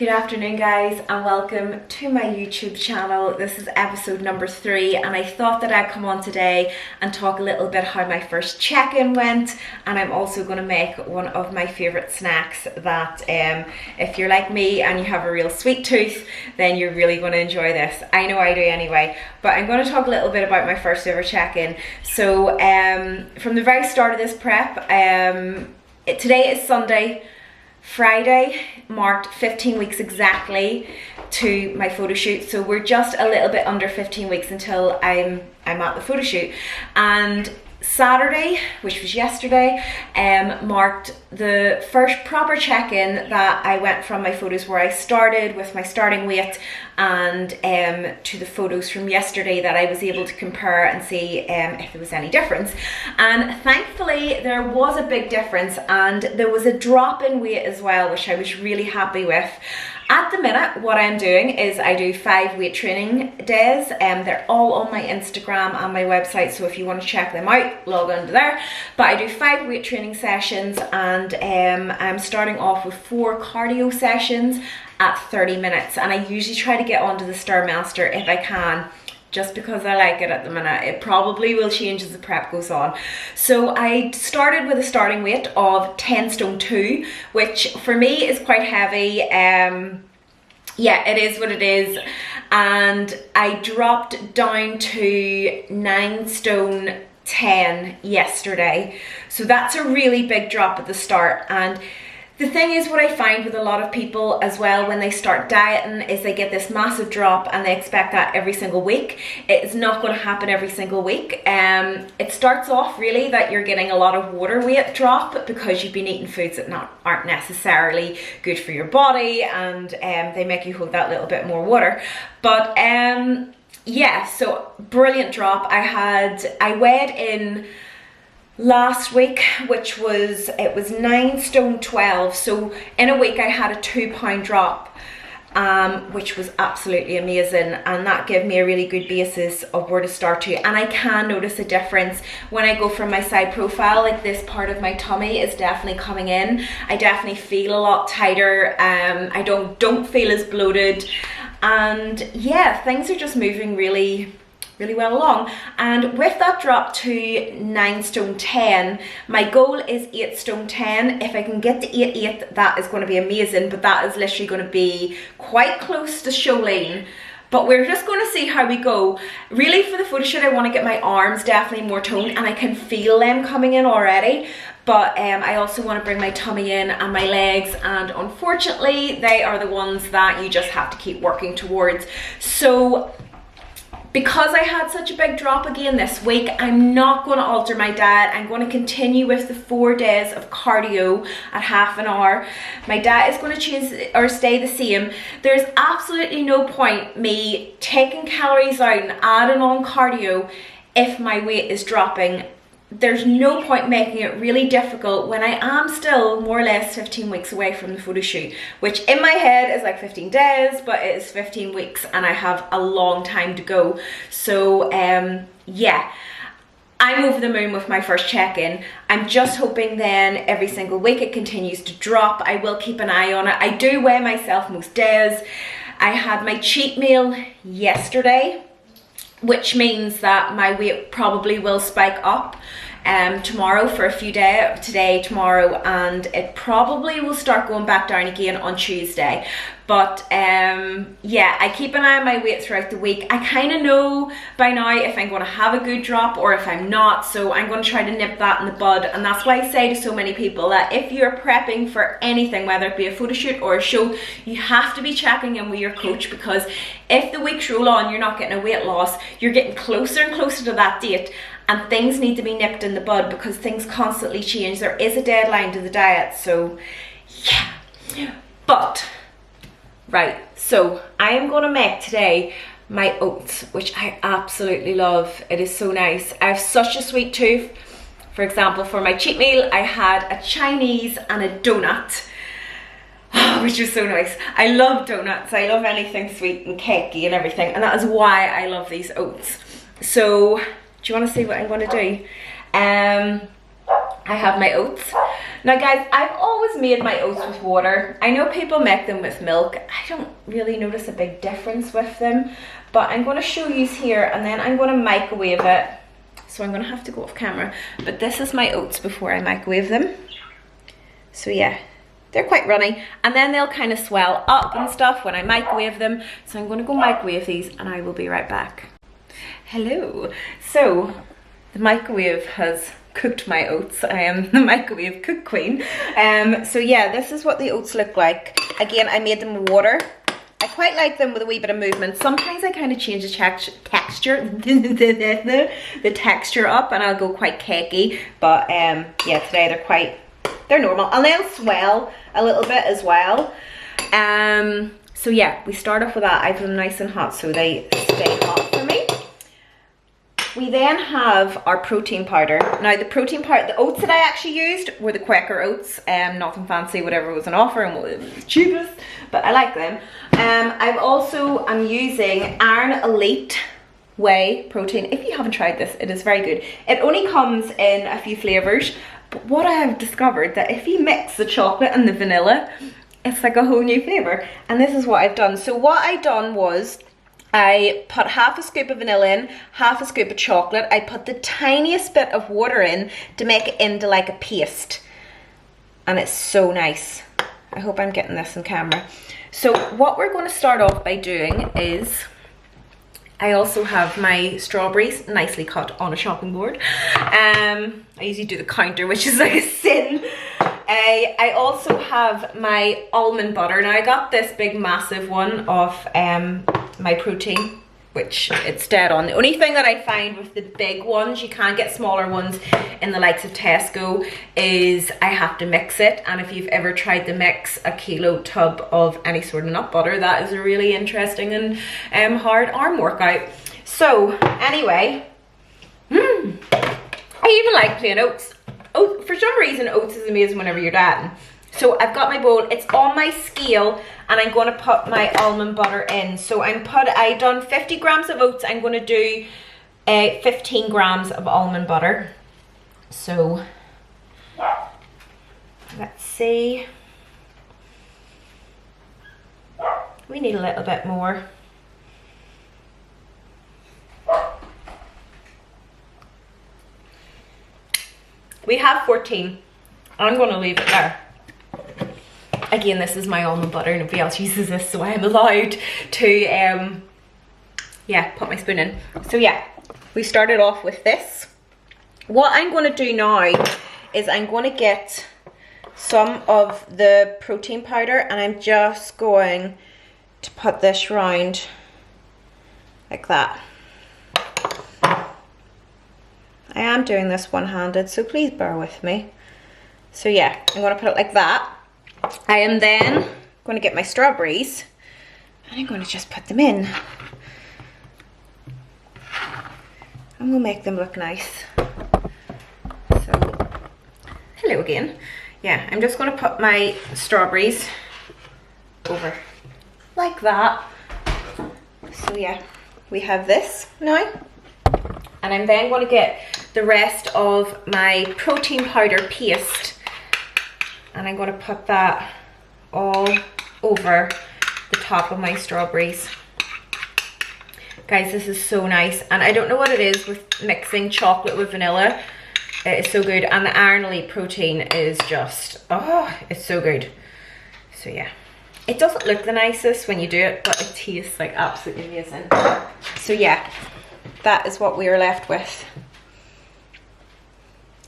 Good afternoon guys and welcome to my YouTube channel. This is episode number 3 and I thought that I'd come on today and talk a little bit how my first check-in went, and I'm also going to make one of my favourite snacks that if you're like me and you have a real sweet tooth, then you're really going to enjoy this. I know I do anyway, but I'm going to talk a little bit about my first ever check-in. So from the very start of this prep, today is Sunday. Friday marked 15 weeks exactly to my photo shoot, so we're just a little bit under 15 weeks until I'm at the photo shoot. And Saturday, which was yesterday, marked the first proper check-in that I went from my photos where I started with my starting weight and to the photos from yesterday that I was able to compare and see if there was any difference. And thankfully there was a big difference, and there was a drop in weight as well, which I was really happy with. At the minute, what I'm doing is I do 5 weight training days, and they're all on my Instagram and my website, so if you want to check them out, log on to there. But I do 5 weight training sessions, and I'm starting off with 4 cardio sessions at 30 minutes, and I usually try to get onto the Stairmaster if I can, just because I like it at the minute. It probably will change as the prep goes on. So I started with a starting weight of 10 stone 2, which for me is quite heavy. Yeah, it is what it is. And I dropped down to 9 stone 10 yesterday. So that's a really big drop at the start. And the thing is, what I find with a lot of people as well when they start dieting is they get this massive drop and they expect that every single week. It's not going to happen every single week. It starts off really that you're getting a lot of water weight drop because you've been eating foods that aren't necessarily good for your body, and they make you hold that little bit more water. But yeah, so brilliant drop. I weighed in last week, which was, it was 9 stone 12, so in a week I had a 2 pound drop, which was absolutely amazing, and that gave me a really good basis of where to start to. And I can notice a difference when I go from my side profile. Like, this part of my tummy is definitely coming in. I definitely feel a lot tighter. I don't feel as bloated, and yeah, things are just moving really well along. And with that drop to 9 stone 10, my goal is 8 stone 10. If I can get to 8.8, that is going to be amazing, but that is literally going to be quite close to show lean. But we're just going to see how we go. Really, for the photo shoot, I want to get my arms definitely more toned, and I can feel them coming in already. But I also want to bring my tummy in and my legs, and unfortunately they are the ones that you just have to keep working towards. So because I had such a big drop again this week, I'm not going to alter my diet. I'm going to continue with the 4 days of cardio at half an hour. My diet is going to change or stay the same. There's absolutely no point me taking calories out and adding on cardio if my weight is dropping. There's no point making it really difficult when I am still more or less 15 weeks away from the photo shoot, which in my head is like 15 days, but it is 15 weeks and I have a long time to go. So yeah, I'm over the moon with my first check-in. I'm just hoping then every single week it continues to drop. I will keep an eye on it. I do weigh myself most days. I had my cheat meal yesterday, which means that my weight probably will spike up tomorrow for a few days, today, tomorrow, and it probably will start going back down again on Tuesday. But yeah, I keep an eye on my weight throughout the week. I kind of know by now if I'm going to have a good drop or if I'm not, so I'm going to try to nip that in the bud. And that's why I say to so many people that if you're prepping for anything, whether it be a photo shoot or a show, you have to be checking in with your coach, because if the weeks roll on, you're not getting a weight loss, you're getting closer and closer to that date, and things need to be nipped in the bud because things constantly change. There is a deadline to the diet, so yeah. But right, so I am going to make today my oats, which I absolutely love. It is so nice. I have such a sweet tooth. For example, for my cheat meal, I had a Chinese and a donut, which was so nice. I love donuts. I love anything sweet and cakey and everything, and that is why I love these oats. So do you want to see what I'm going to do? I have my oats. Now guys, I've always made my oats with water. I know people make them with milk. I don't really notice a big difference with them, but I'm going to show you here and then I'm going to microwave it. So I'm going to have to go off camera, but this is my oats before I microwave them. So yeah, they're quite runny, and then they'll kind of swell up and stuff when I microwave them. So I'm going to go microwave these and I will be right back. Hello. So the microwave has cooked my oats. I am the microwave cook queen. So yeah, this is what the oats look like. Again, I made them with water. I quite like them with a wee bit of movement. Sometimes I kind of change the texture, the texture up, and I'll go quite cakey. But yeah, today they're normal, and they'll swell a little bit as well. So yeah, we start off with that. I put them nice and hot so they stay hot for me. We then have our protein powder. Now the protein powder, the oats that I actually used were the Quaker oats, nothing fancy, whatever was on offer and what was cheapest, but I like them. I'm using Iron Elite Whey protein. If you haven't tried this, it is very good. It only comes in a few flavors, but what I have discovered that if you mix the chocolate and the vanilla, it's like a whole new flavor. And this is what I've done. So what I done was, I put half a scoop of vanilla in, half a scoop of chocolate. I put the tiniest bit of water in to make it into like a paste. And it's so nice. I hope I'm getting this on camera. So what we're going to start off by doing is, I also have my strawberries nicely cut on a chopping board. I usually do the counter, which is like a sin. I also have my almond butter. Now I got this big massive one of my protein, which it's dead on. The only thing that I find with the big ones, you can get smaller ones in the likes of Tesco, is I have to mix it. And if you've ever tried to mix a kilo tub of any sort of nut butter, that is a really interesting and hard arm workout. So anyway, I even like plain oats. Oh, for some reason oats is amazing whenever you're dieting. So I've got my bowl, it's on my scale, and I'm going to put my almond butter in. So I done 50 grams of oats, I'm going to do 15 grams of almond butter. So let's see, we need a little bit more. We have 14. I'm going to leave it there. Again, this is my almond butter. Nobody else uses this, so I am allowed to, yeah, put my spoon in. So yeah, we started off with this. What I'm going to do now is I'm going to get some of the protein powder, and I'm just going to put this round like that. I am doing this one-handed, so please bear with me. So yeah, I'm going to put it like that. I am then going to get my strawberries and I'm going to just put them in. And we'll make them look nice. So, hello again. Yeah, I'm just going to put my strawberries over like that. So yeah, we have this now. And I'm then going to get the rest of my protein powder paste, and I'm going to put that all over the top of my strawberries. Guys, this is so nice, and I don't know what it is with mixing chocolate with vanilla. It is so good, and the Iron Elite protein is just, oh, it's so good. So yeah, it doesn't look the nicest when you do it, but it tastes like absolutely amazing. So yeah, that is what we are left with.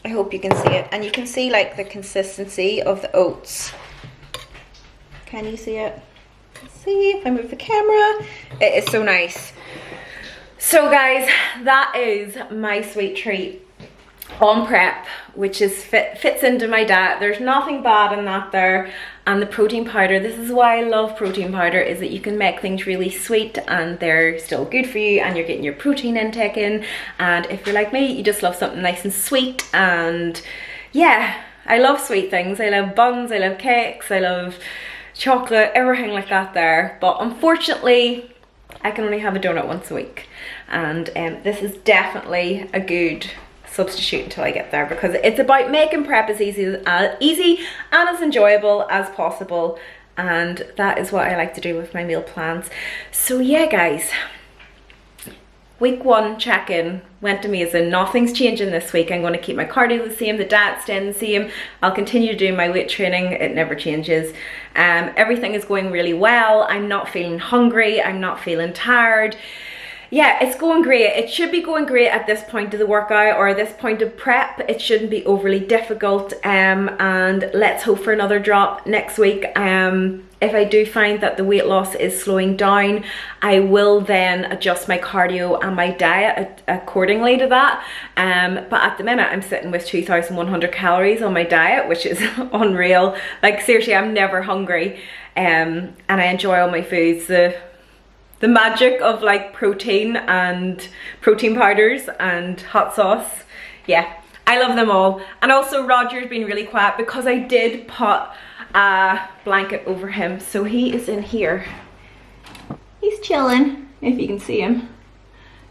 I hope you can see it, and you can see like the consistency of the oats. Can you see it? Let's see if I move the camera. It is so nice. So guys, that is my sweet treat on prep, which is fits into my diet. There's nothing bad in that there. And the protein powder, this is why I love protein powder, is that you can make things really sweet and they're still good for you, and you're getting your protein intake in. And if you're like me, you just love something nice and sweet. And yeah, I love sweet things. I love buns, I love cakes, I love chocolate, everything like that there. But unfortunately, I can only have a donut once a week. And this is definitely a good substitute until I get there, because it's about making prep as easy and as enjoyable as possible, and that is what I like to do with my meal plans. So yeah guys, week 1 check-in went amazing. Nothing's changing this week. I'm going to keep my cardio the same, the diet staying the same. I'll continue doing my weight training, it never changes. Everything is going really well. I'm not feeling hungry, I'm not feeling tired. Yeah, it's going great. It should be going great at this point of the workout, or this point of prep. It shouldn't be overly difficult, and let's hope for another drop next week. If I do find that the weight loss is slowing down, I will then adjust my cardio and my diet accordingly to that. But at the minute, I'm sitting with 2,100 calories on my diet, which is unreal. Like seriously, I'm never hungry, and I enjoy all my foods. The magic of like protein and protein powders and hot sauce. Yeah, I love them all. And also Roger's been really quiet because I did put a blanket over him. So he is in here. He's chilling, if you can see him.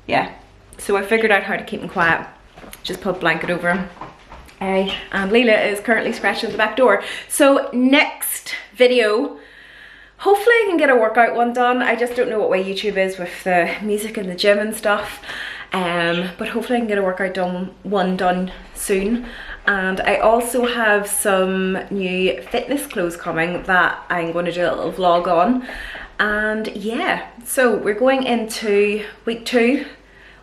Yeah, so I figured out how to keep him quiet. Just put a blanket over him. And Leela is currently scratching at the back door. So next video, hopefully I can get a workout one done. I just don't know what way YouTube is with the music in the gym and stuff. But hopefully I can get a workout done soon. And I also have some new fitness clothes coming that I'm going to do a little vlog on. And yeah, so we're going into week 2.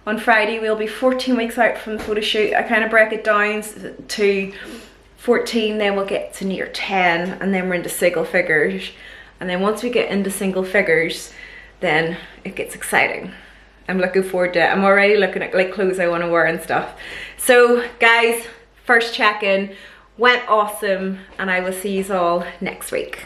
On Friday we'll be 14 weeks out from the photo shoot. I kind of break it down to 14, then we'll get to near 10, and then we're into single figures. And then once we get into single figures, then it gets exciting. I'm looking forward to it. I'm already looking at like clothes I want to wear and stuff. So guys, first check-in went awesome, and I will see you all next week.